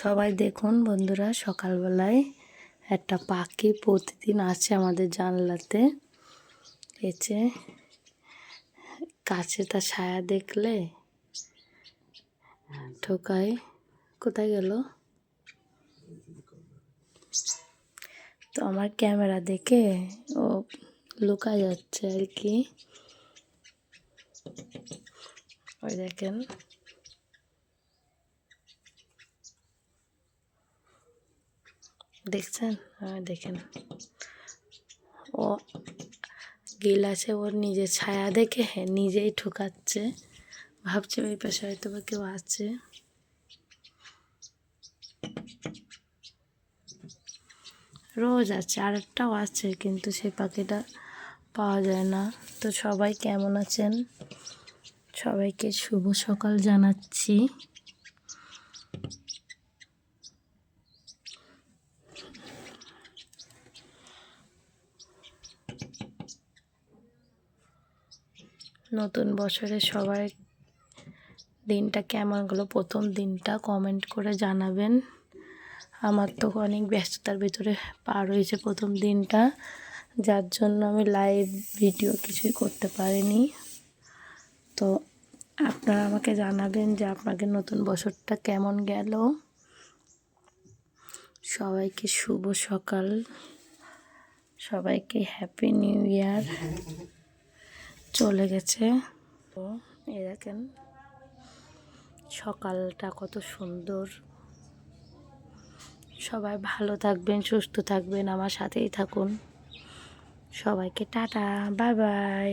সবাই দেখুন বন্ধুরা, সকালবেলায় একটা পাখি প্রতিদিন আসে আমাদের জানলাতে। এসে কাছে তার ছায়া দেখলে ঠোকায়। কোথায় গেল? তো আমার ক্যামেরা দেখে ও লুকা যাচ্ছে আর কি। ওই দেখেন, দেখছেন? দেখেন, ও গিলাসে ওর নিজের ছায়া দেখে নিজেই ঠুকাচ্ছে। ভাবছে ওই পাশে হয়তো বা কেউ আছে। রোজ আছে, আরেকটাও আছে, কিন্তু সেই পাখিটা পাওয়া যায় না। তো সবাই কেমন আছেন? সবাইকে শুভ সকাল জানাচ্ছি। নতুন বছরে সবাই দিনটা কেমন গেলো, প্রথম দিনটা কমেন্ট করে জানাবেন। আমার তো অনেক ব্যস্ততার ভিতরে পার হয়েছে প্রথম দিনটা, যার জন্য আমি লাইভ ভিডিও কিছুই করতে পারিনি। তো আপনারা আমাকে জানাবেন যে আপনাদের নতুন বছরটা কেমন গেল। সবাইকে শুভ সকাল, সবাইকে হ্যাপি নিউ ইয়ার। চলে গেছে। তো এই দেখেন সকালটা কত সুন্দর। সবাই ভালো থাকবেন, সুস্থ থাকবেন, আমার সাথেই থাকুন। সবাইকে টাটা, বাই বাই।